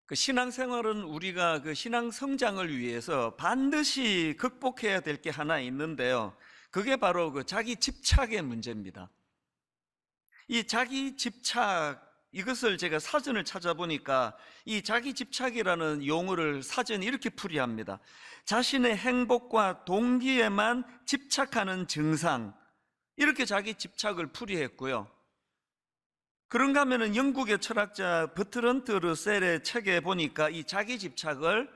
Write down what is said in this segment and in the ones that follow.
그 신앙생활은 우리가 그 신앙 성장을 위해서 반드시 극복해야 될 게 하나 있는데요. 그게 바로 그 자기 집착의 문제입니다. 이 자기 집착, 이것을 제가 사전을 찾아보니까 이 자기 집착이라는 용어를 사전이 이렇게 풀이합니다. 자신의 행복과 동기에만 집착하는 증상, 이렇게 자기 집착을 풀이했고요. 그런가 하면은 영국의 철학자 버트런트 러셀의 책에 보니까 이 자기 집착을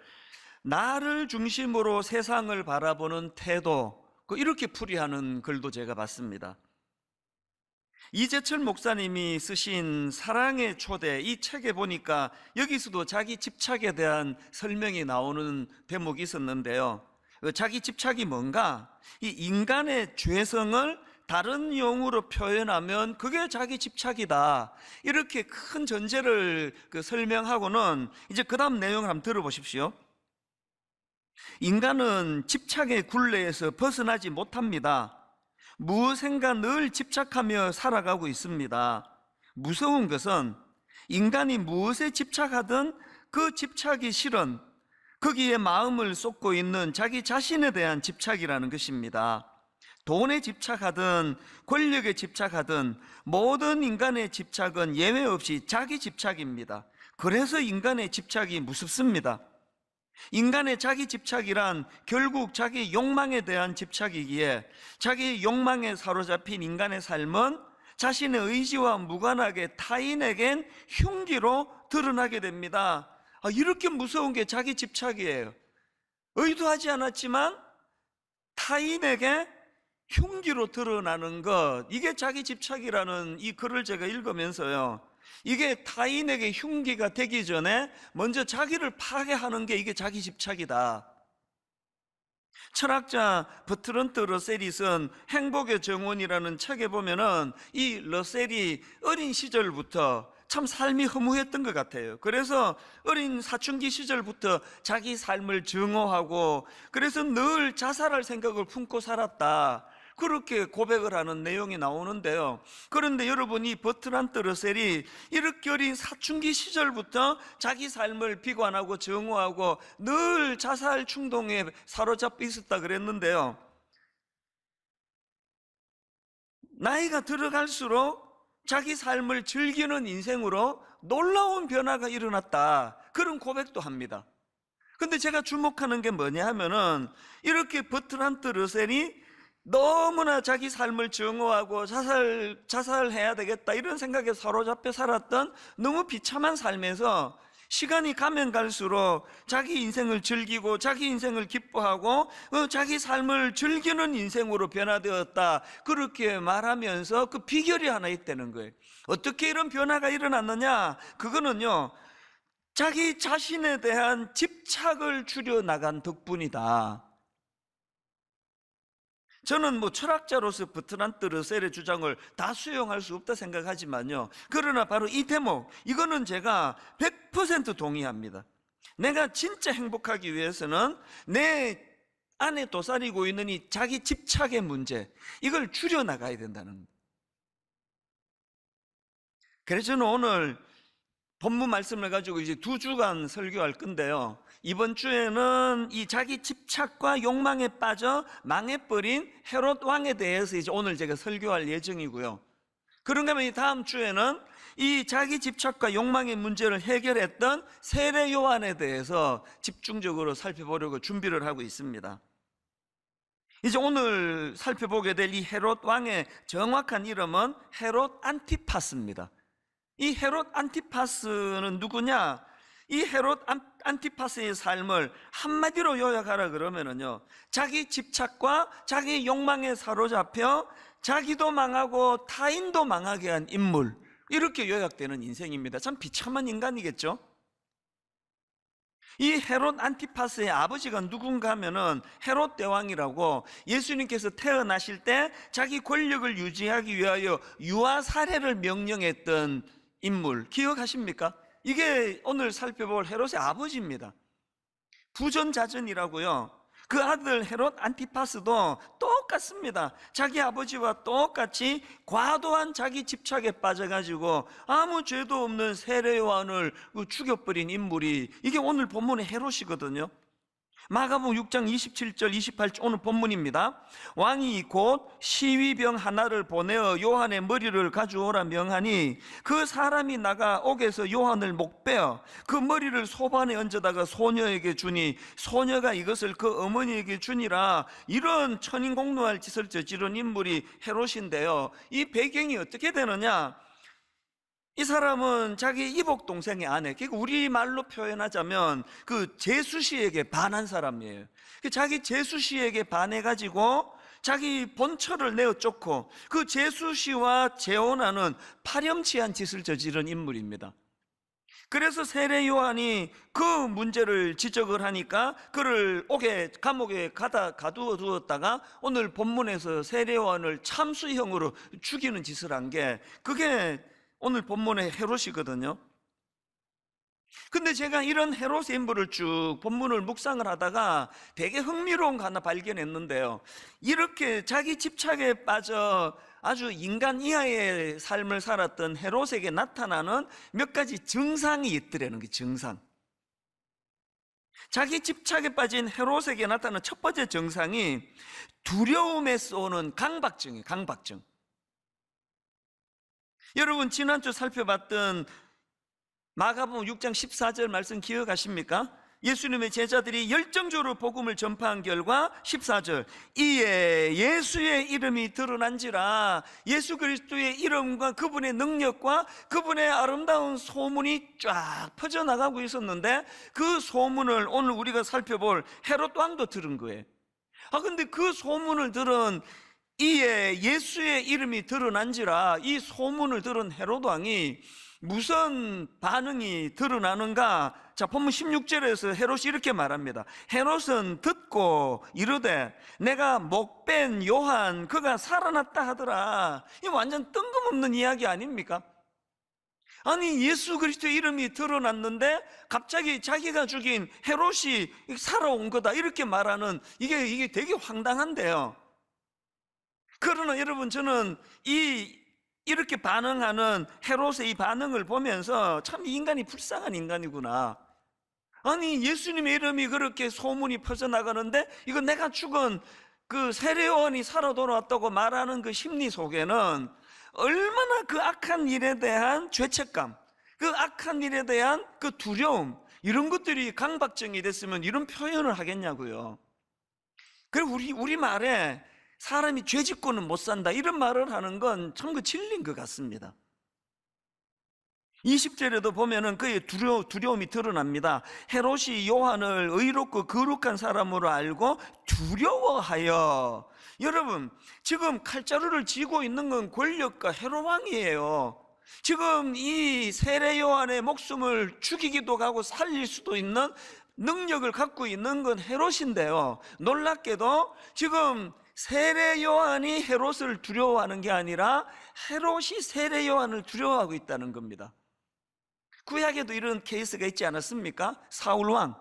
나를 중심으로 세상을 바라보는 태도, 이렇게 풀이하는 글도 제가 봤습니다. 이재철 목사님이 쓰신 사랑의 초대, 이 책에 보니까 여기서도 자기 집착에 대한 설명이 나오는 대목이 있었는데요. 자기 집착이 뭔가? 이 인간의 죄성을 다른 용어로 표현하면 그게 자기 집착이다, 이렇게 큰 전제를 설명하고는 이제 그 다음 내용을 한번 들어보십시오. 인간은 집착의 굴레에서 벗어나지 못합니다. 무엇인가 늘 집착하며 살아가고 있습니다. 무서운 것은 인간이 무엇에 집착하든 그 집착이 실은 거기에 마음을 쏟고 있는 자기 자신에 대한 집착이라는 것입니다. 돈에 집착하든 권력에 집착하든 모든 인간의 집착은 예외 없이 자기 집착입니다. 그래서 인간의 집착이 무섭습니다. 인간의 자기 집착이란 결국 자기 욕망에 대한 집착이기에 자기 욕망에 사로잡힌 인간의 삶은 자신의 의지와 무관하게 타인에겐 흉기로 드러나게 됩니다. 이렇게 무서운 게 자기 집착이에요. 의도하지 않았지만 타인에게 흉기로 드러나는 것, 이게 자기 집착이라는 이 글을 제가 읽으면서요, 이게 타인에게 흉기가 되기 전에 먼저 자기를 파괴하는 게 이게 자기 집착이다. 철학자 버트런트 러셀이 쓴 행복의 정원이라는 책에 보면은 이 러셀이 어린 시절부터 참 삶이 허무했던 것 같아요. 그래서 어린 사춘기 시절부터 자기 삶을 증오하고 그래서 늘 자살할 생각을 품고 살았다, 그렇게 고백을 하는 내용이 나오는데요. 그런데 여러분, 이 버트란트 러셀이 이렇게 어린 사춘기 시절부터 자기 삶을 비관하고 증오하고 늘 자살 충동에 사로잡혀 있었다 그랬는데요, 나이가 들어갈수록 자기 삶을 즐기는 인생으로 놀라운 변화가 일어났다, 그런 고백도 합니다. 근데 제가 주목하는 게 뭐냐 하면은 이렇게 버트란트 러셀이 너무나 자기 삶을 증오하고 자살해야 되겠다 이런 생각에 사로잡혀 살았던 너무 비참한 삶에서 시간이 가면 갈수록 자기 인생을 즐기고 자기 인생을 기뻐하고 자기 삶을 즐기는 인생으로 변화되었다, 그렇게 말하면서 그 비결이 하나 있다는 거예요. 어떻게 이런 변화가 일어났느냐? 그거는요, 자기 자신에 대한 집착을 줄여나간 덕분이다. 저는 철학자로서 버트란트 러셀의 주장을 다 수용할 수 없다 생각하지만요, 그러나 바로 이 대목, 이거는 제가 100% 동의합니다. 내가 진짜 행복하기 위해서는 내 안에 도사리고 있는 이 자기 집착의 문제, 이걸 줄여나가야 된다는 겁니다. 그래서 저는 오늘 본문 말씀을 가지고 이제 2주간 설교할 건데요, 이번 주에는 이 자기 집착과 욕망에 빠져 망해버린 헤롯 왕에 대해서 이제 오늘 제가 설교할 예정이고요. 그런가 하면 이 다음 주에는 이 자기 집착과 욕망의 문제를 해결했던 세례 요한에 대해서 집중적으로 살펴보려고 준비를 하고 있습니다. 이제 오늘 살펴보게 될 이 헤롯 왕의 정확한 이름은 헤롯 안티파스입니다. 이 헤롯 안티파스는 누구냐? 이 헤롯 안티파스의 삶을 한마디로 요약하라 그러면은요, 자기 집착과 자기 욕망에 사로잡혀 자기도 망하고 타인도 망하게 한 인물, 이렇게 요약되는 인생입니다. 참 비참한 인간이겠죠? 이 헤롯 안티파스의 아버지가 누군가 하면은 헤롯 대왕이라고, 예수님께서 태어나실 때 자기 권력을 유지하기 위하여 유아 살해를 명령했던 인물, 기억하십니까? 이게 오늘 살펴볼 헤롯의 아버지입니다. 부전자전이라고요. 그 아들 헤롯 안티파스도 똑같습니다. 자기 아버지와 똑같이 과도한 자기 집착에 빠져가지고 아무 죄도 없는 세례 요한을 죽여버린 인물이 이게 오늘 본문의 헤롯이거든요. 마가복음 6장 27절 28절 오늘 본문입니다. 왕이 곧 시위병 하나를 보내어 요한의 머리를 가져오라 명하니 그 사람이 나가 옥에서 요한을 목베어 그 머리를 소반에 얹어다가 소녀에게 주니 소녀가 이것을 그 어머니에게 주니라. 이런 천인공노할 짓을 저지른 인물이 헤롯인데요, 이 배경이 어떻게 되느냐, 이 사람은 자기 이복 동생의 아내, 그러니까 우리말로 표현하자면 그 제수씨에게 반한 사람이에요. 자기 제수씨에게 반해가지고 자기 본처를 내어 쫓고 그 제수씨와 재혼하는 파렴치한 짓을 저지른 인물입니다. 그래서 세례 요한이 그 문제를 지적을 하니까 그를 감옥에 가두어 두었다가 오늘 본문에서 세례 요한을 참수형으로 죽이는 짓을 한 게 그게 오늘 본문의 헤롯이거든요. 근데 제가 이런 헤롯의 인물을 쭉 본문을 묵상을 하다가 되게 흥미로운 거 하나 발견했는데요, 이렇게 자기 집착에 빠져 아주 인간 이하의 삶을 살았던 헤롯에게 나타나는 몇 가지 증상이 있더라는 게 증상. 자기 집착에 빠진 헤롯에게 나타나는 첫 번째 증상이 두려움에서 오는 강박증이에요. 강박증. 여러분 지난주 살펴봤던 마가복음 6장 14절 말씀 기억하십니까? 예수님의 제자들이 열정적으로 복음을 전파한 결과 14절 이에 예수의 이름이 드러난지라. 예수 그리스도의 이름과 그분의 능력과 그분의 아름다운 소문이 쫙 퍼져나가고 있었는데 그 소문을 오늘 우리가 살펴볼 헤롯 왕도 들은 거예요. 근데 그 소문을 들은 이에 예수의 이름이 드러난지라, 이 소문을 들은 헤롯 왕이 무슨 반응이 드러나는가? 자, 본문 16절에서 헤롯이 이렇게 말합니다. 헤롯은 듣고 이르되 내가 목뺀 요한 그가 살아났다 하더라. 이 완전 뜬금없는 이야기 아닙니까? 아니 예수 그리스도의 이름이 드러났는데 갑자기 자기가 죽인 헤롯이 살아온 거다 이렇게 말하는 이게 되게 황당한데요. 그러나 여러분 저는 이렇게 반응하는 헤롯의 이 반응을 보면서 참 이 인간이 불쌍한 인간이구나. 아니 예수님의 이름이 그렇게 소문이 퍼져나가는데 이거 내가 죽은 그 세례 요한이 살아 돌아왔다고 말하는 그 심리 속에는 얼마나 그 악한 일에 대한 죄책감, 그 악한 일에 대한 그 두려움, 이런 것들이 강박증이 됐으면 이런 표현을 하겠냐고요. 그리고 우리 말에 사람이 죄 짓고는 못 산다 이런 말을 하는 건 참 그 진리인 것 같습니다. 20절에도 보면은 그의 두려움이 드러납니다. 헤롯이 요한을 의롭고 거룩한 사람으로 알고 두려워하여. 여러분 지금 칼자루를 쥐고 있는 건 권력과 헤롯 왕이에요. 지금 이 세례 요한의 목숨을 죽이기도 하고 살릴 수도 있는 능력을 갖고 있는 건 헤롯인데요, 놀랍게도 지금 세례 요한이 헤롯을 두려워하는 게 아니라 헤롯이 세례 요한을 두려워하고 있다는 겁니다. 구약에도 이런 케이스가 있지 않았습니까? 사울 왕.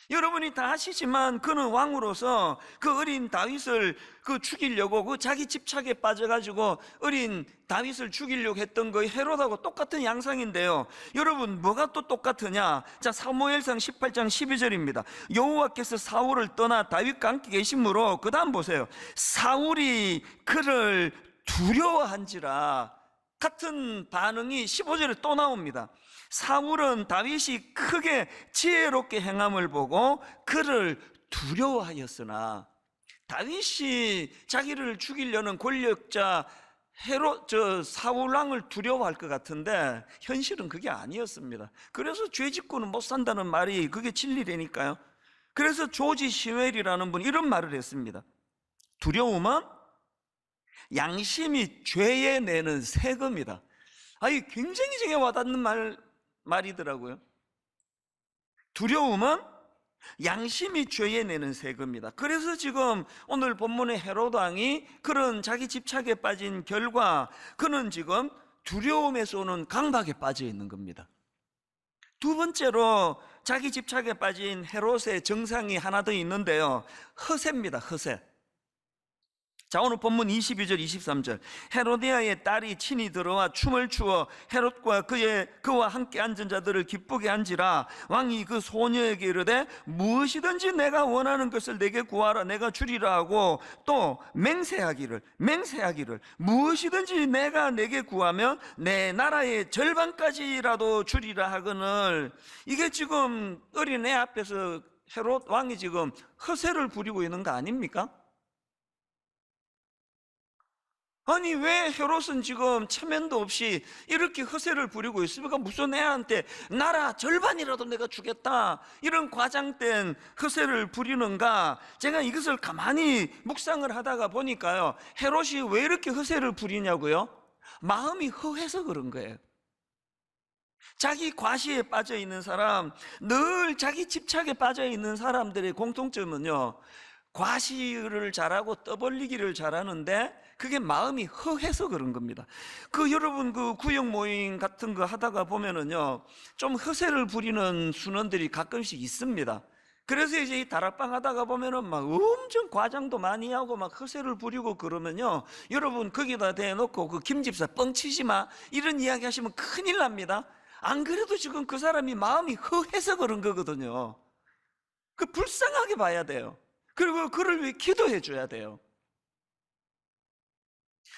여러분이 다 아시지만 그는 왕으로서 그 어린 다윗을 죽이려고 그 자기 집착에 빠져가지고 어린 다윗을 죽이려고 했던 거의 헤롯하고 똑같은 양상인데요, 여러분 뭐가 또 똑같으냐? 자, 사무엘상 18장 12절입니다 여호와께서 사울을 떠나 다윗과 함께 계심으로, 그 다음 보세요. 사울이 그를 두려워한지라. 같은 반응이 15절에 또 나옵니다. 사울은 다윗이 크게 지혜롭게 행함을 보고 그를 두려워하였으나. 다윗이 자기를 죽이려는 권력자 사울 왕을 두려워할 것 같은데 현실은 그게 아니었습니다. 그래서 죄 짓고는 못 산다는 말이 그게 진리라니까요. 그래서 조지 시웰이라는 분이 이런 말을 했습니다. 두려움은 양심이 죄에 내는 세금이다. 이 굉장히 제게 와닿는 말이더라고요. 두려움은 양심이 죄에 내는 세금이다. 그래서 지금 오늘 본문의 헤롯 왕이 그런 자기 집착에 빠진 결과 그는 지금 두려움에서 오는 강박에 빠져 있는 겁니다. 두 번째로 자기 집착에 빠진 헤롯의 정상이 하나 더 있는데요, 허세입니다. 허세. 자, 오늘 본문 22절 23절, 헤로디아의 딸이 친히 들어와 춤을 추어 헤롯과 그와 함께 앉은 자들을 기쁘게 한지라. 왕이 그 소녀에게 이르되 무엇이든지 내가 원하는 것을 내게 구하라, 내가 주리라 하고, 또 맹세하기를 무엇이든지 내가 내게 구하면 내 나라의 절반까지라도 주리라 하거늘. 이게 지금 어린애 앞에서 헤롯 왕이 지금 허세를 부리고 있는 거 아닙니까? 아니, 왜 헤롯은 지금 체면도 없이 이렇게 허세를 부리고 있습니까? 무슨 애한테 나라 절반이라도 내가 주겠다, 이런 과장된 허세를 부리는가? 제가 이것을 가만히 묵상을 하다가 보니까요, 헤롯이 왜 이렇게 허세를 부리냐고요? 마음이 허해서 그런 거예요. 자기 과시에 빠져 있는 사람, 늘 자기 집착에 빠져 있는 사람들의 공통점은요, 과시를 잘하고 떠벌리기를 잘하는데 그게 마음이 허해서 그런 겁니다. 여러분 구역 모임 같은 거 하다가 보면은요, 좀 허세를 부리는 순원들이 가끔씩 있습니다. 그래서 이제 이 다락방 하다가 보면은 막 엄청 과장도 많이 하고 막 허세를 부리고 그러면요, 여러분 거기다 대놓고 그 김집사 뻥치지 마, 이런 이야기 하시면 큰일 납니다. 안 그래도 지금 그 사람이 마음이 허해서 그런 거거든요. 불쌍하게 봐야 돼요. 그리고 그를 위해 기도해 줘야 돼요.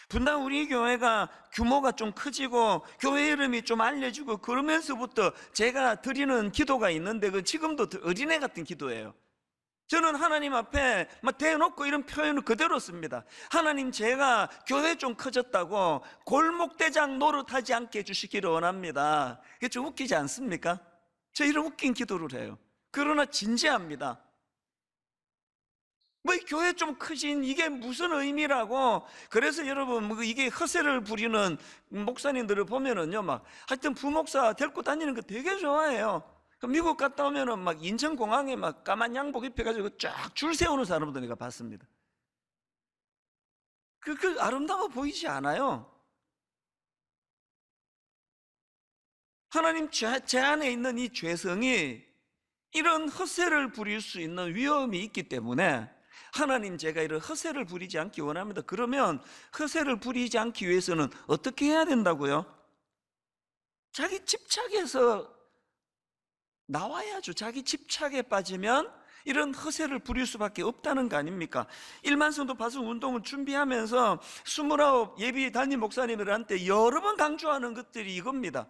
분당 우리 교회가 규모가 좀 커지고 교회 이름이 좀 알려지고 그러면서부터 제가 드리는 기도가 있는데, 지금도 어린애 같은 기도예요. 저는 하나님 앞에 막 대놓고 이런 표현을 그대로 씁니다. 하나님, 제가 교회 좀 커졌다고 골목대장 노릇하지 않게 해주시기를 원합니다. 이게 좀 웃기지 않습니까? 저 이런 웃긴 기도를 해요. 그러나 진지합니다. 이 교회 좀 크신 이게 무슨 의미라고. 그래서 여러분, 이게 허세를 부리는 목사님들을 보면은요, 하여튼 부목사 데리고 다니는 거 되게 좋아해요. 미국 갔다 오면은 인천공항에 까만 양복 입혀가지고 쫙 줄 세우는 사람들 내가 봤습니다. 아름다워 보이지 않아요? 하나님, 제 안에 있는 이 죄성이 이런 허세를 부릴 수 있는 위험이 있기 때문에, 하나님, 제가 이런 허세를 부리지 않기 원합니다. 그러면 허세를 부리지 않기 위해서는 어떻게 해야 된다고요? 자기 집착에서 나와야죠. 자기 집착에 빠지면 이런 허세를 부릴 수밖에 없다는 거 아닙니까? 일만성도 파송 운동을 준비하면서 29 예비 담임 목사님들한테 여러 번 강조하는 것들이 이겁니다.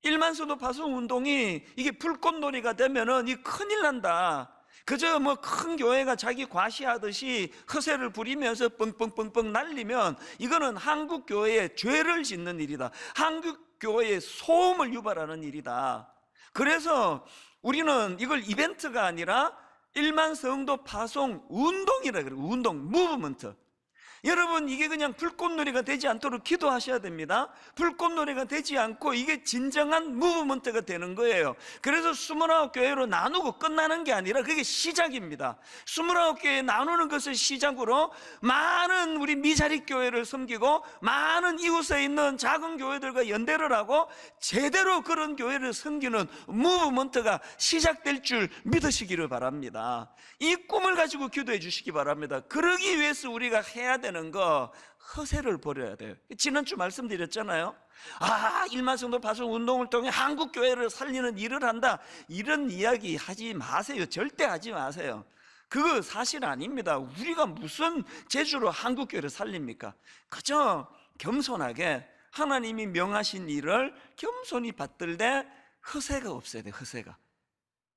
일만성도 파송 운동이 이게 불꽃놀이가 되면은 이 큰일 난다. 그저 큰 교회가 자기 과시하듯이 허세를 부리면서 뻥뻥뻥뻥 날리면 이거는 한국 교회에 죄를 짓는 일이다. 한국 교회에 소음을 유발하는 일이다. 그래서 우리는 이걸 이벤트가 아니라 1만 성도 파송 운동이라 그래요. 운동, 무브먼트. 여러분, 이게 그냥 불꽃놀이가 되지 않도록 기도하셔야 됩니다. 불꽃놀이가 되지 않고 이게 진정한 무브먼트가 되는 거예요. 그래서 29교회로 나누고 끝나는 게 아니라 그게 시작입니다. 29교회 나누는 것을 시작으로 많은 우리 미자립 교회를 섬기고 많은 이웃에 있는 작은 교회들과 연대를 하고 제대로 그런 교회를 섬기는 무브먼트가 시작될 줄 믿으시기를 바랍니다. 이 꿈을 가지고 기도해 주시기 바랍니다. 그러기 위해서 우리가 해야 되는 거, 허세를 버려야 돼요. 지난주 말씀드렸잖아요. 1만 성도 파송 운동을 통해 한국 교회를 살리는 일을 한다, 이런 이야기 하지 마세요. 절대 하지 마세요. 그거 사실 아닙니다. 우리가 무슨 재주로 한국 교회를 살립니까? 그저 겸손하게 하나님이 명하신 일을 겸손히 받들되 허세가 없어야 돼요. 허세가.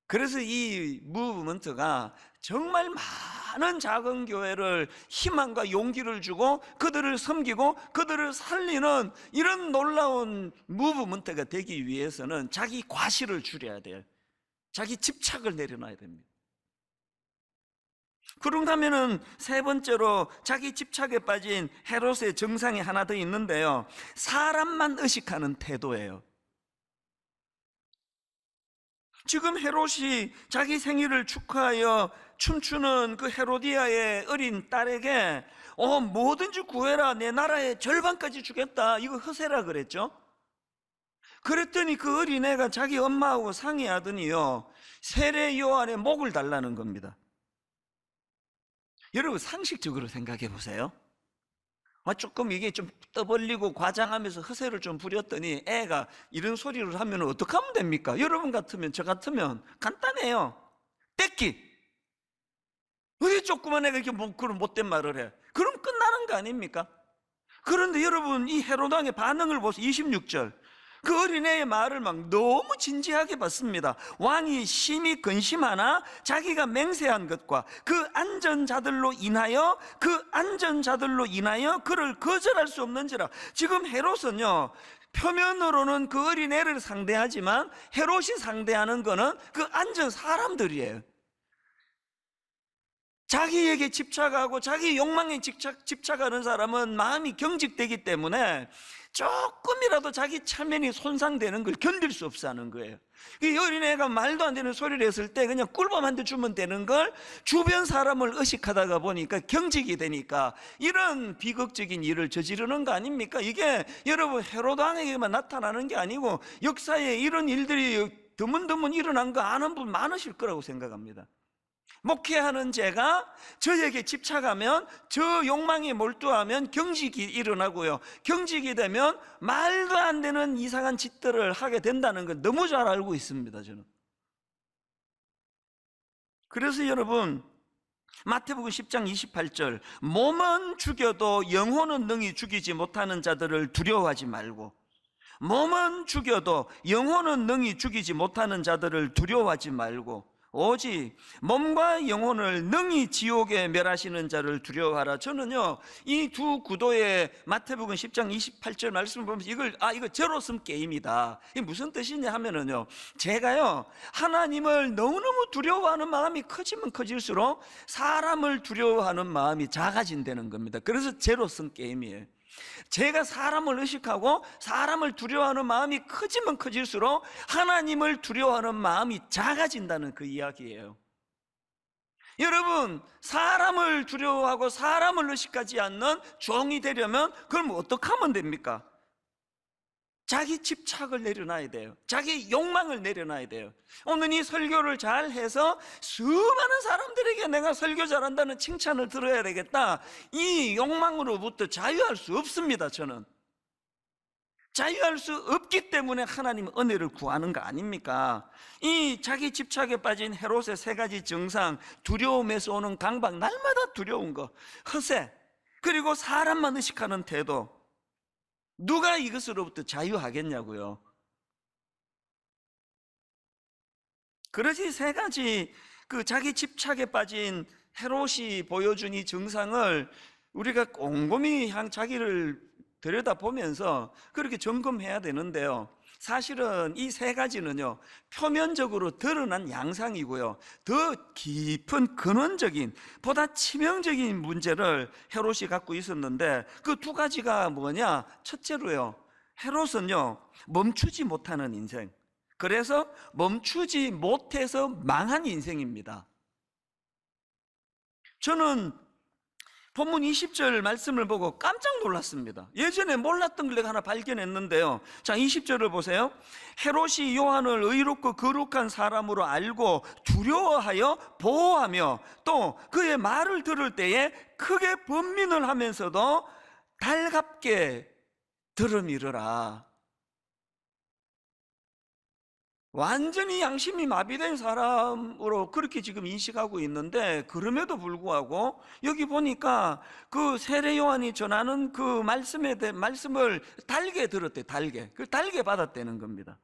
그래서 이 무브먼트가 정말 많은 작은 교회를 희망과 용기를 주고 그들을 섬기고 그들을 살리는 이런 놀라운 무브먼트가 되기 위해서는 자기 과시를 줄여야 돼요. 자기 집착을 내려놔야 됩니다. 그런가면은 세 번째로 자기 집착에 빠진 헤롯의 정상이 하나 더 있는데요, 사람만 의식하는 태도예요. 지금 헤롯이 자기 생일을 축하하여 춤추는 그 헤로디아의 어린 딸에게 뭐든지 구해라, 내 나라의 절반까지 주겠다, 이거 허세라 그랬죠. 그랬더니 그 어린애가 자기 엄마하고 상의하더니요, 세례 요한의 목을 달라는 겁니다. 여러분, 상식적으로 생각해 보세요. 조금 이게 좀 떠벌리고 과장하면서 허세를 좀 부렸더니 애가 이런 소리를 하면 어떻게 하면 됩니까? 여러분 같으면, 저 같으면 간단해요. 떼기. 왜 조그만 애가 이렇게 그런 못된 말을 해? 그럼 끝나는 거 아닙니까? 그런데 여러분, 이 헤로당의 반응을 보세요. 26절. 그 어린애의 말을 막 너무 진지하게 받습니다. 왕이 심히 근심하나 자기가 맹세한 것과 그 안전자들로 인하여 그를 거절할 수 없는지라. 지금 헤롯은요, 표면으로는 그 어린애를 상대하지만 헤롯이 상대하는 거는 그 안전 사람들이에요. 자기에게 집착하고 자기 욕망에 집착하는 사람은 마음이 경직되기 때문에 조금이라도 자기 체면이 손상되는 걸 견딜 수 없어 하는 거예요. 이 어린애가 말도 안 되는 소리를 했을 때 그냥 꿀밤 한 대 주면 되는 걸 주변 사람을 의식하다가 보니까 경직이 되니까 이런 비극적인 일을 저지르는 거 아닙니까? 이게 여러분 헤롯 왕에게만 나타나는 게 아니고 역사에 이런 일들이 드문드문 일어난 거 아는 분 많으실 거라고 생각합니다. 목회하는 제가 저에게 집착하면, 저 욕망에 몰두하면 경직이 일어나고요, 경직이 되면 말도 안 되는 이상한 짓들을 하게 된다는 걸 너무 잘 알고 있습니다, 저는. 그래서 여러분, 마태복음 10장 28절, 몸은 죽여도 영혼은 능히 죽이지 못하는 자들을 두려워하지 말고, 몸은 죽여도 영혼은 능히 죽이지 못하는 자들을 두려워하지 말고 오직 몸과 영혼을 능히 지옥에 멸하시는 자를 두려워하라. 저는요, 이 두 구도의 마태복음 10장 28절 말씀을 보면서 이거 제로섬 게임이다. 이게 무슨 뜻이냐 하면은요, 제가요, 하나님을 너무너무 두려워하는 마음이 커지면 커질수록 사람을 두려워하는 마음이 작아진다는 겁니다. 그래서 제로섬 게임이에요. 제가 사람을 의식하고 사람을 두려워하는 마음이 커지면 커질수록 하나님을 두려워하는 마음이 작아진다는 그 이야기예요. 여러분, 사람을 두려워하고 사람을 의식하지 않는 종이 되려면 그럼 어떻게 하면 됩니까? 자기 집착을 내려놔야 돼요. 자기 욕망을 내려놔야 돼요. 오늘 이 설교를 잘 해서 수많은 사람들에게 내가 설교 잘한다는 칭찬을 들어야 되겠다, 이 욕망으로부터 자유할 수 없습니다. 저는 자유할 수 없기 때문에 하나님 은혜를 구하는 거 아닙니까? 이 자기 집착에 빠진 헤롯의 세 가지 증상, 두려움에서 오는 강박, 날마다 두려운 거, 허세, 그리고 사람만 의식하는 태도, 누가 이것으로부터 자유하겠냐고요. 그래서 세 가지 그 자기 집착에 빠진 헤롯이 보여준 이 증상을 우리가 꼼꼼히 자기를 들여다보면서 그렇게 점검해야 되는데요, 사실은 이 세 가지는요, 표면적으로 드러난 양상이고요, 더 깊은 근원적인, 보다 치명적인 문제를 헤롯이 갖고 있었는데, 그 두 가지가 뭐냐? 첫째로요, 헤롯은요, 멈추지 못하는 인생, 그래서 멈추지 못해서 망한 인생입니다. 저는 본문 20절 말씀을 보고 깜짝 놀랐습니다. 예전에 몰랐던 걸 내가 하나 발견했는데요, 자, 20절을 보세요. 헤롯이 요한을 의롭고 거룩한 사람으로 알고 두려워하여 보호하며 또 그의 말을 들을 때에 크게 번민을 하면서도 달갑게 들어밀으라. 완전히 양심이 마비된 사람으로 그렇게 지금 인식하고 있는데, 그럼에도 불구하고 여기 보니까 그 세례 요한이 전하는 그 말씀을 달게 들었대. 달게 받았다는 겁니다.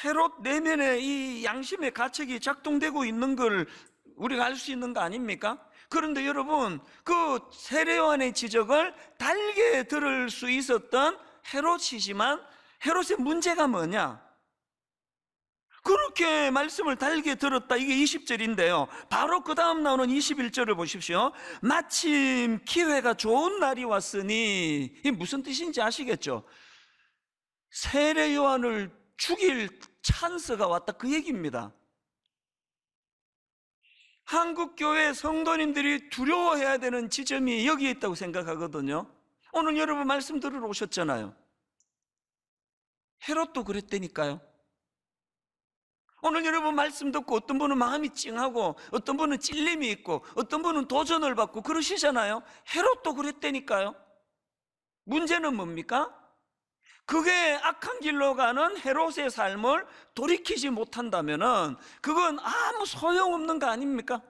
헤롯 내면에 이 양심의 가책이 작동되고 있는 걸 우리가 알 수 있는 거 아닙니까? 그런데 여러분, 그 세례 요한의 지적을 달게 들을 수 있었던 헤롯이지만, 헤롯의 문제가 뭐냐? 그렇게 말씀을 달게 들었다, 이게 20절인데요 바로 그 다음 나오는 21절을 보십시오. 마침 기회가 좋은 날이 왔으니, 이게 무슨 뜻인지 아시겠죠? 세례 요한을 죽일 찬스가 왔다, 그 얘기입니다. 한국교회 성도님들이 두려워해야 되는 지점이 여기에 있다고 생각하거든요. 오늘 여러분 말씀 들으러 오셨잖아요. 헤롯도 그랬다니까요. 오늘 여러분 말씀 듣고 어떤 분은 마음이 찡하고 어떤 분은 찔림이 있고 어떤 분은 도전을 받고 그러시잖아요. 헤롯도 그랬다니까요. 문제는 뭡니까? 그게 악한 길로 가는 헤롯의 삶을 돌이키지 못한다면은 그건 아무 소용없는 거 아닙니까?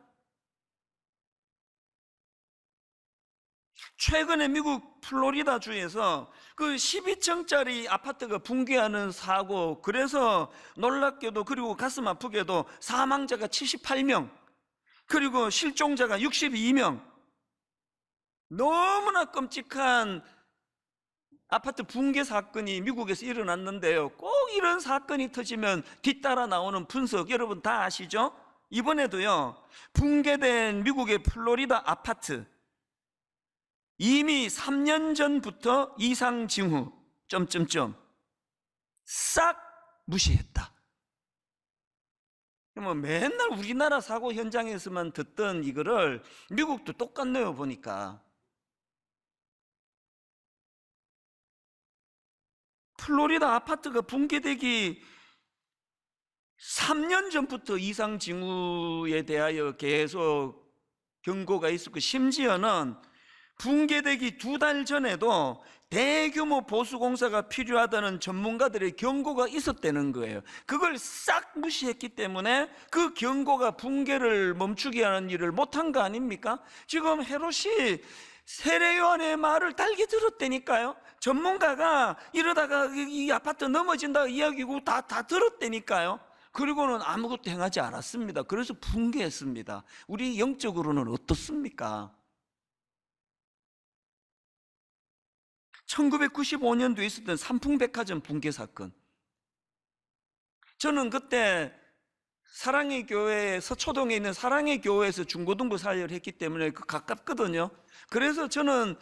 최근에 미국 플로리다 주에서 그 12층짜리 아파트가 붕괴하는 사고, 그래서 놀랍게도 그리고 가슴 아프게도 사망자가 78명, 그리고 실종자가 62명, 너무나 끔찍한 아파트 붕괴 사건이 미국에서 일어났는데요. 꼭 이런 사건이 터지면 뒤따라 나오는 분석 여러분 다 아시죠? 이번에도요, 붕괴된 미국의 플로리다 아파트, 이미 3년 전부터 이상 징후 싹 무시했다. 뭐 맨날 우리나라 사고 현장에서만 듣던 이거를 미국도 똑같네요. 보니까 플로리다 아파트가 붕괴되기 3년 전부터 이상 징후에 대하여 계속 경고가 있었고, 심지어는 붕괴되기 2달 전에도 대규모 보수공사가 필요하다는 전문가들의 경고가 있었다는 거예요. 그걸 싹 무시했기 때문에 그 경고가 붕괴를 멈추게 하는 일을 못한 거 아닙니까? 지금 헤롯이 세례요한의 말을 달게 들었다니까요. 전문가가 이러다가 이 아파트 넘어진다 이야기고 다 들었다니까요. 그리고는 아무것도 행하지 않았습니다. 그래서 붕괴했습니다. 우리 영적으로는 어떻습니까? 1995년도에 있었던 삼풍백화점 붕괴 사건, 저는 그때 사랑의 교회, 서초동에 있는 사랑의 교회에서 중고등부 사역을 했기 때문에 가깝거든요. 그래서 저는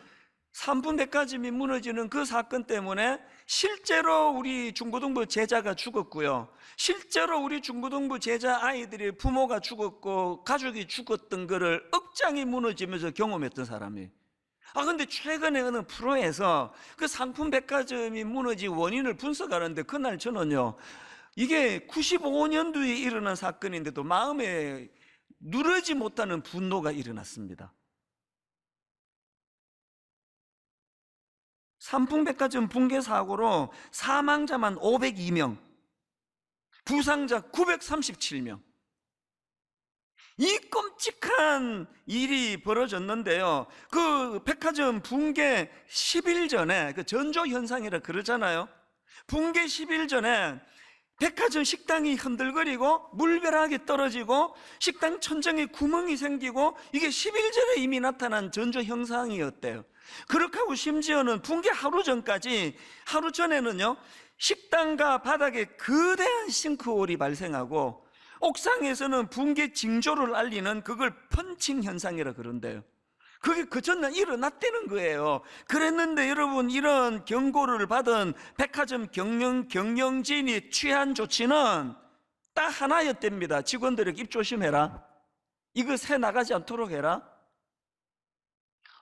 삼풍백화점이 무너지는 그 사건 때문에 실제로 우리 중고등부 제자가 죽었고요, 실제로 우리 중고등부 제자 아이들의 부모가 죽었고 가족이 죽었던 거를 억장이 무너지면서 경험했던 사람이에요. 근데 최근에 어느 프로에서 그 상품 백화점이 무너진 원인을 분석하는데, 그날 저는요, 이게 95년도에 일어난 사건인데도 마음에 누르지 못하는 분노가 일어났습니다. 상품백화점 붕괴 사고로 사망자만 502명, 부상자 937명. 이 끔찍한 일이 벌어졌는데요, 그 백화점 붕괴 10일 전에, 그 전조현상이라 그러잖아요. 붕괴 10일 전에 백화점 식당이 흔들거리고 물벼락이 떨어지고 식당 천정에 구멍이 생기고, 이게 10일 전에 이미 나타난 전조현상이었대요. 그렇게 하고 심지어는 붕괴 하루 전까지, 하루 전에는요, 식당과 바닥에 거대한 싱크홀이 발생하고 옥상에서는 붕괴 징조를 알리는 그걸 펀칭 현상이라 그런대요. 그게 그 전날 일어났다는 거예요. 그랬는데 여러분, 이런 경고를 받은 백화점 경영진이 취한 조치는 딱 하나였답니다. 직원들에게 입 조심해라, 이거 새 나가지 않도록 해라.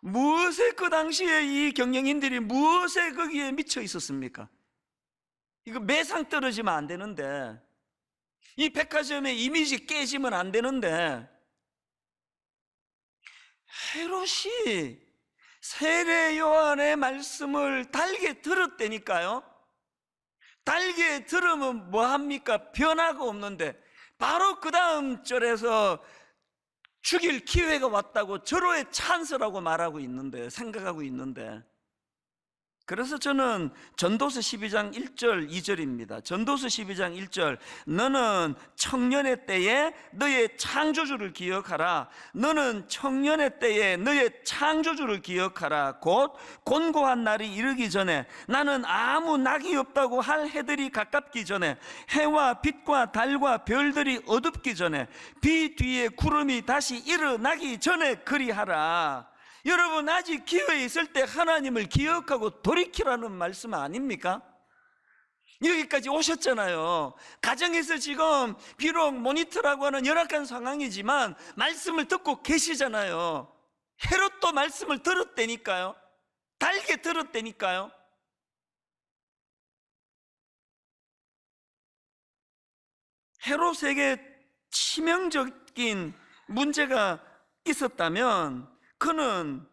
무엇에 그 당시에 이 경영인들이 무엇에 거기에 미쳐 있었습니까? 이거 매상 떨어지면 안 되는데, 이 백화점의 이미지 깨지면 안 되는데, 헤롯이 세례 요한의 말씀을 달게 들었다니까요. 달게 들으면 뭐합니까? 변화가 없는데 바로 그 다음 절에서 죽일 기회가 왔다고 절호의 찬스라고 말하고 있는데, 생각하고 있는데, 그래서 저는 전도서 12장 1절 2절입니다. 전도서 12장 1절, 너는 청년의 때에 너의 창조주를 기억하라. 너는 청년의 때에 너의 창조주를 기억하라. 곧 곤고한 날이 이르기 전에, 나는 아무 낙이 없다고 할 해들이 가깝기 전에, 해와 빛과 달과 별들이 어둡기 전에, 비 뒤에 구름이 다시 일어나기 전에 그리하라. 여러분, 아직 기회 있을 때 하나님을 기억하고 돌이키라는 말씀 아닙니까? 여기까지 오셨잖아요. 가정에서 지금 비록 모니터라고 하는 열악한 상황이지만 말씀을 듣고 계시잖아요. 헤롯도 말씀을 들었다니까요. 달게 들었다니까요. 헤롯에게 치명적인 문제가 있었다면 그는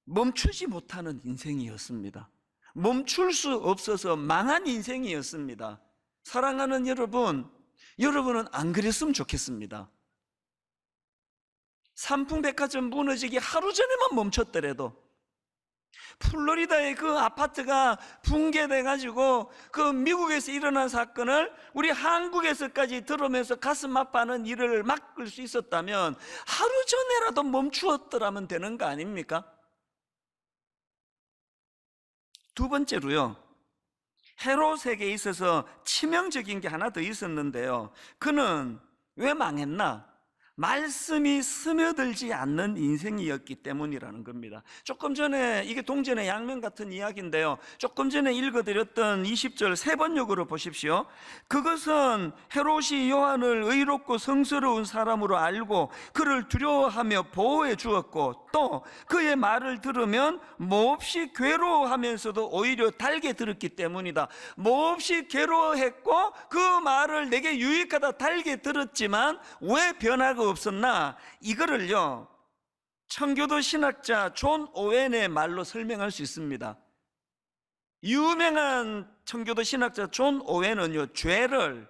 멈추지 못하는 인생이었습니다. 멈출 수 없어서 망한 인생이었습니다. 사랑하는 여러분, 여러분은 안 그랬으면 좋겠습니다. 삼풍백화점 무너지기 하루 전에만 멈췄더라도, 플로리다의 그 아파트가 붕괴돼가지고 그 미국에서 일어난 사건을 우리 한국에서까지 들으면서 가슴 아파하는 일을 막을 수 있었다면 하루 전에라도 멈추었더라면 되는 거 아닙니까? 두 번째로요, 헤롯에게 있어서 치명적인 게 하나 더 있었는데요, 그는 왜 망했나? 말씀이 스며들지 않는 인생이었기 때문이라는 겁니다. 조금 전에, 이게 동전의 양면 같은 이야기인데요, 조금 전에 읽어드렸던 20절 세 번역으로 보십시오. 그것은 헤롯이 요한을 의롭고 성스러운 사람으로 알고 그를 두려워하며 보호해 주었고, 또 그의 말을 들으면 몹시 괴로워하면서도 오히려 달게 들었기 때문이다. 몹시 괴로워했고 그 말을 내게 유익하다 달게 들었지만 왜 변화가 없었나? 이거를요, 청교도 신학자 존 오웬의 말로 설명할 수 있습니다. 유명한 청교도 신학자 존 오웬은요, 죄를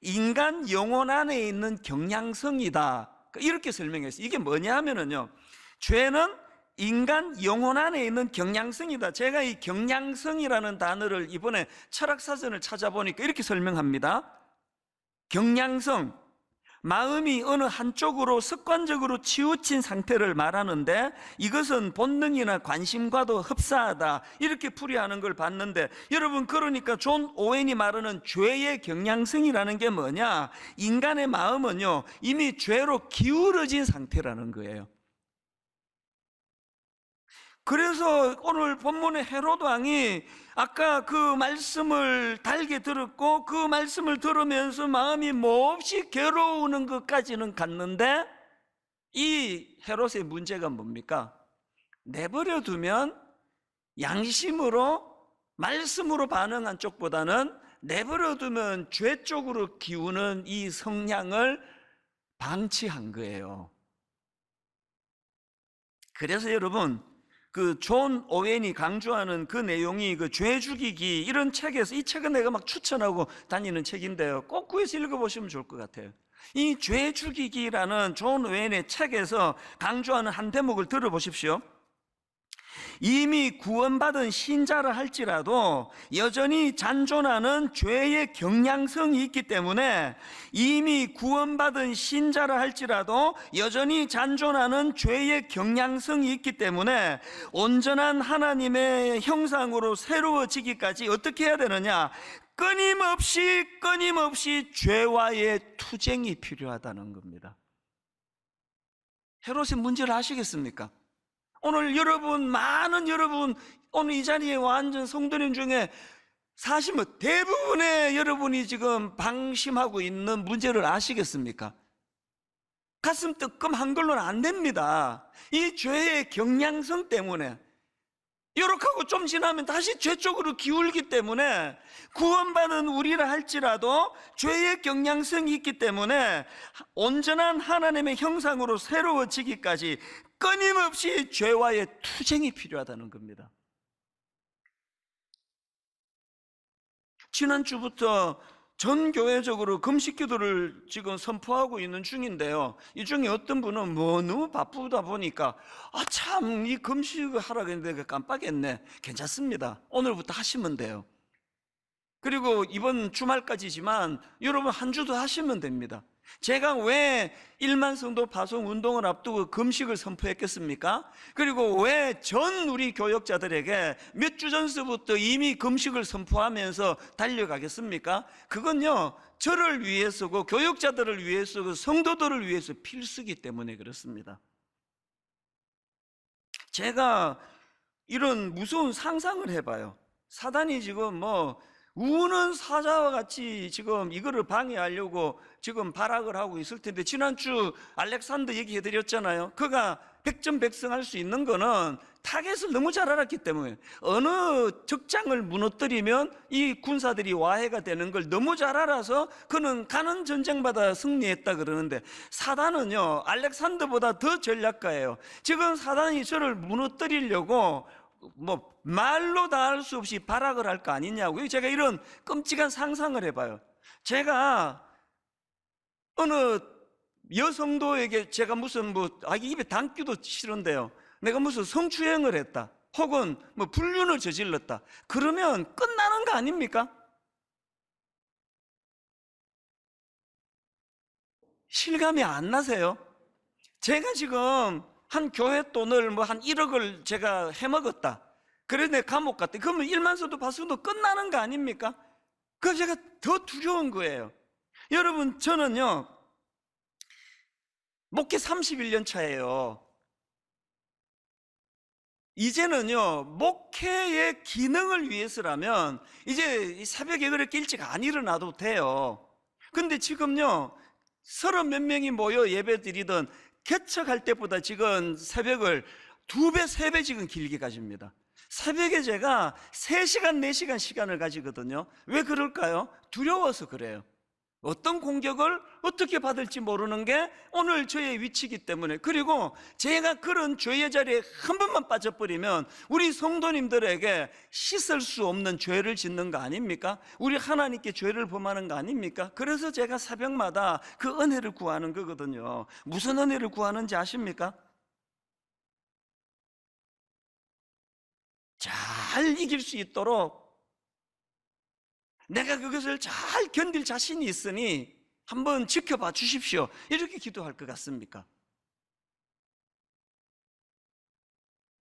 인간 영혼 안에 있는 경향성이다, 이렇게 설명했어요. 이게 뭐냐 하면은요, 죄는 인간 영혼 안에 있는 경향성이다. 제가 이 경향성이라는 단어를 이번에 철학사전을 찾아보니까 이렇게 설명합니다. 경향성, 마음이 어느 한쪽으로 습관적으로 치우친 상태를 말하는데, 이것은 본능이나 관심과도 흡사하다, 이렇게 풀이하는 걸 봤는데, 여러분, 그러니까 존 오웬이 말하는 죄의 경향성이라는 게 뭐냐? 인간의 마음은요, 이미 죄로 기울어진 상태라는 거예요. 그래서 오늘 본문의 헤롯 왕이 아까 그 말씀을 달게 들었고 그 말씀을 들으면서 마음이 몹시 괴로우는 것까지는 갔는데, 이 헤롯의 문제가 뭡니까? 내버려 두면 양심으로, 말씀으로 반응한 쪽보다는 내버려 두면 죄 쪽으로 기우는 이 성향을 방치한 거예요. 그래서 여러분, 그 존 오웬이 강조하는 그 내용이 그 죄 죽이기, 이런 책에서, 이 책은 내가 막 추천하고 다니는 책인데요, 꼭 구해서 읽어보시면 좋을 것 같아요. 이 죄 죽이기라는 존 오웬의 책에서 강조하는 한 대목을 들어보십시오. 이미 구원받은 신자라 할지라도 여전히 잔존하는 죄의 경향성이 있기 때문에, 이미 구원받은 신자라 할지라도 여전히 잔존하는 죄의 경향성이 있기 때문에 온전한 하나님의 형상으로 새로워지기까지 어떻게 해야 되느냐? 끊임없이 죄와의 투쟁이 필요하다는 겁니다. 헤롯의 문제를 아시겠습니까? 오늘 여러분, 많은 여러분, 오늘 이 자리에 완전 성도님 중에 사실 대부분의 여러분이 지금 방심하고 있는 문제를 아시겠습니까? 가슴 뜨끔한 걸로는 안 됩니다. 이 죄의 경향성 때문에, 이렇게 하고 좀 지나면 다시 죄 쪽으로 기울기 때문에, 구원받은 우리라 할지라도 죄의 경향성이 있기 때문에 온전한 하나님의 형상으로 새로워지기까지 끊임없이 죄와의 투쟁이 필요하다는 겁니다. 지난주부터 전 교회적으로 금식 기도를 지금 선포하고 있는 중인데요, 이 중에 어떤 분은 너무 바쁘다 보니까 참, 이 금식을 하라고 했는데 깜빡했네. 괜찮습니다. 오늘부터 하시면 돼요. 그리고 이번 주말까지지만 여러분 한 주도 하시면 됩니다. 제가 왜 1만 성도 파송 운동을 앞두고 금식을 선포했겠습니까? 그리고 왜 전 우리 교역자들에게 몇 주 전서부터 이미 금식을 선포하면서 달려가겠습니까? 그건요, 저를 위해서고 교역자들을 위해서고 성도들을 위해서 필수기 때문에 그렇습니다. 제가 이런 무서운 상상을 해봐요. 사단이 지금 우는 사자와 같이 지금 이거를 방해하려고 지금 발악을 하고 있을 텐데, 지난주 알렉산더 얘기해 드렸잖아요. 그가 백전백승할 수 있는 거는 타겟을 너무 잘 알았기 때문에, 어느 적장을 무너뜨리면 이 군사들이 와해가 되는 걸 너무 잘 알아서 그는 가는 전쟁마다 승리했다 그러는데, 사단은요 알렉산더보다 더 전략가예요. 지금 사단이 저를 무너뜨리려고 뭐 말로 다 할 수 없이 발악을 할 거 아니냐고요. 제가 이런 끔찍한 상상을 해봐요. 제가 어느 여성도에게 제가 무슨 입에 담기도 싫은데요, 내가 무슨 성추행을 했다, 혹은 뭐 불륜을 저질렀다, 그러면 끝나는 거 아닙니까? 실감이 안 나세요? 제가 지금 한 교회 돈을 한 1억을 제가 해먹었다, 그래서 내가 감옥 갔다, 그러면 일만서도 파수도 끝나는 거 아닙니까? 그래서 제가 더 두려운 거예요. 여러분, 저는요 목회 31년 차예요. 이제는요 목회의 기능을 위해서라면 이제 새벽 예배를 일찍 안 일어나도 돼요. 근데 지금요 30몇 명이 모여 예배 드리던 개척할 때보다 지금 새벽을 2배, 3배 지금 길게 가집니다. 새벽에 제가 3시간, 4시간 시간을 가지거든요. 왜 그럴까요? 두려워서 그래요. 어떤 공격을 어떻게 받을지 모르는 게 오늘 저의 위치이기 때문에. 그리고 제가 그런 죄의 자리에 한 번만 빠져버리면 우리 성도님들에게 씻을 수 없는 죄를 짓는 거 아닙니까? 우리 하나님께 죄를 범하는 거 아닙니까? 그래서 제가 새벽마다 그 은혜를 구하는 거거든요. 무슨 은혜를 구하는지 아십니까? 잘 이길 수 있도록 내가 그것을 잘 견딜 자신이 있으니 한번 지켜봐 주십시오, 이렇게 기도할 것 같습니까?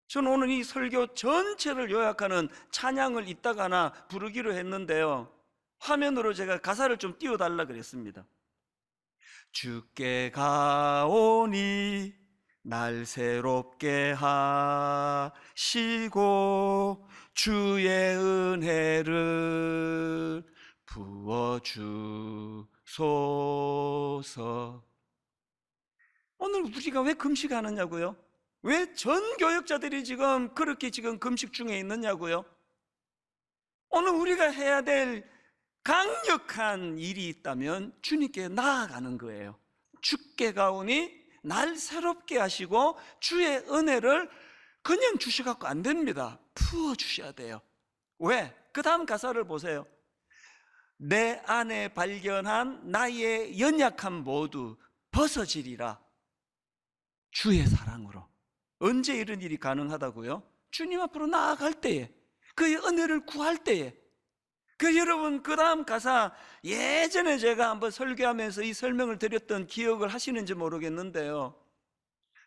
저는 오늘 이 설교 전체를 요약하는 찬양을 이따가 하나 부르기로 했는데요, 화면으로 제가 가사를 좀 띄워달라 그랬습니다. 주께 가오니 날 새롭게 하시고 주의 은혜를 부어주소서. 오늘 우리가 왜 금식하느냐고요? 왜 전 교역자들이 지금 그렇게 지금 금식 중에 있느냐고요? 오늘 우리가 해야 될 강력한 일이 있다면 주님께 나아가는 거예요. 주께 가오니 날 새롭게 하시고 주의 은혜를 그냥 주셔갖고 안 됩니다. 부어주셔야 돼요. 왜? 그 다음 가사를 보세요. 내 안에 발견한 나의 연약함 모두 벗어지리라 주의 사랑으로. 언제 이런 일이 가능하다고요? 주님 앞으로 나아갈 때에, 그의 은혜를 구할 때에. 여러분, 그 다음 가사 예전에 제가 한번 설교하면서 이 설명을 드렸던 기억을 하시는지 모르겠는데요,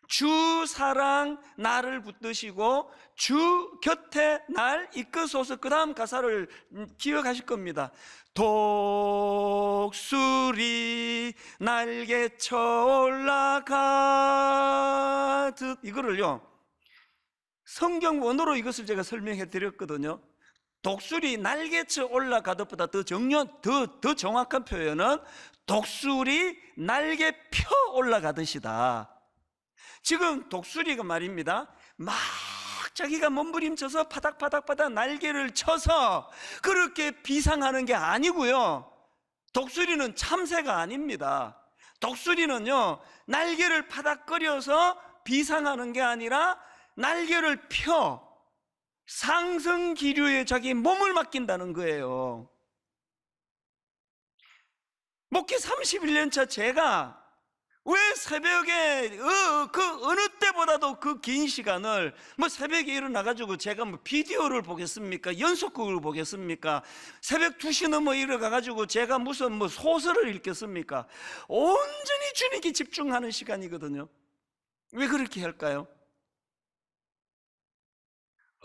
주 사랑 나를 붙드시고 주 곁에 날 이끄소서. 그 다음 가사를 기억하실 겁니다. 독수리 날개쳐 올라가듯. 이거를요 성경 원어로 이것을 제가 설명해 드렸거든요. 독수리 날개쳐 올라가듯보다 더 정확한 표현은 독수리 날개 펴 올라가듯이다. 지금 독수리가 말입니다, 막 자기가 몸부림쳐서 파닥파닥 날개를 쳐서 그렇게 비상하는 게 아니고요, 독수리는 참새가 아닙니다. 독수리는요 날개를 파닥거려서 비상하는 게 아니라 날개를 펴 상승 기류에 자기 몸을 맡긴다는 거예요. 목회 31년 차 제가 왜 새벽에 그 어느 때보다도 그 긴 시간을 새벽에 일어나가지고 제가 비디오를 보겠습니까? 연속극을 보겠습니까? 새벽 2시 넘어 일어나가지고 제가 무슨 소설을 읽겠습니까? 온전히 주님께 집중하는 시간이거든요. 왜 그렇게 할까요?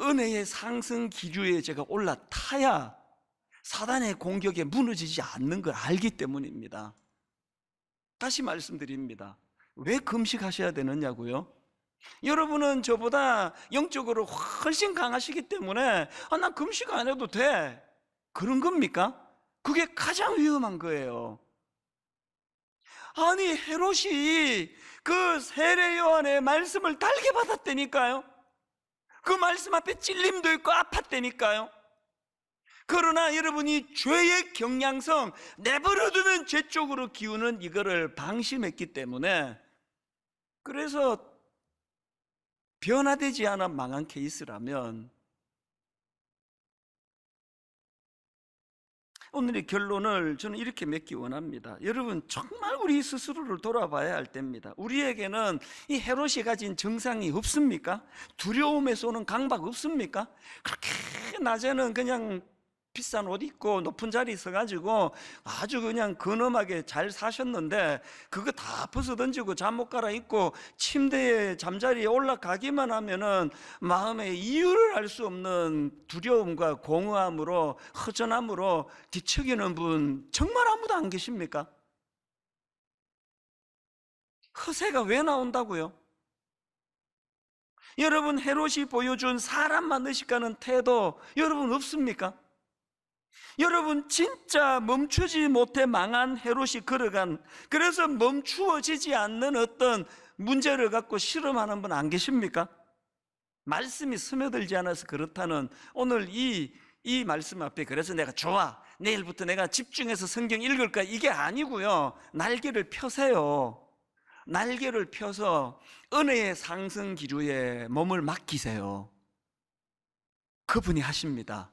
은혜의 상승 기류에 제가 올라타야 사단의 공격에 무너지지 않는 걸 알기 때문입니다. 다시 말씀드립니다. 왜 금식하셔야 되느냐고요? 여러분은 저보다 영적으로 훨씬 강하시기 때문에 나 금식 안 해도 돼, 그런 겁니까? 그게 가장 위험한 거예요. 아니 헤롯이 그 세례 요한의 말씀을 달게 받았다니까요. 그 말씀 앞에 찔림도 있고 아팠다니까요. 그러나 여러분이 죄의 경향성, 내버려두면 죄 쪽으로 기우는 이거를 방심했기 때문에, 그래서 변화되지 않아 망한 케이스라면, 오늘의 결론을 저는 이렇게 맺기 원합니다. 여러분, 정말 우리 스스로를 돌아봐야 할 때입니다. 우리에게는 이 헤롯이 가진 정상이 없습니까? 두려움에서 오는 강박 없습니까? 그렇게 낮에는 그냥 비싼 옷 입고 높은 자리에 서가지고 아주 그냥 근엄하게 잘 사셨는데, 그거 다 벗어던지고 잠옷 갈아입고 침대에 잠자리에 올라가기만 하면은 마음에 이유를 알 수 없는 두려움과 공허함으로, 허전함으로 뒤척이는 분 정말 아무도 안 계십니까? 허세가 왜 나온다고요? 여러분, 헤롯이 보여준 사람만 의식하는 태도 여러분 없습니까? 여러분, 진짜 멈추지 못해 망한 헤롯이 걸어간, 그래서 멈추어지지 않는 어떤 문제를 갖고 실험하는 분 안 계십니까? 말씀이 스며들지 않아서 그렇다는 오늘 이 말씀 앞에, 그래서 내가 좋아, 내일부터 내가 집중해서 성경 읽을 거야, 이게 아니고요. 날개를 펴세요. 날개를 펴서 은혜의 상승 기류에 몸을 맡기세요. 그분이 하십니다.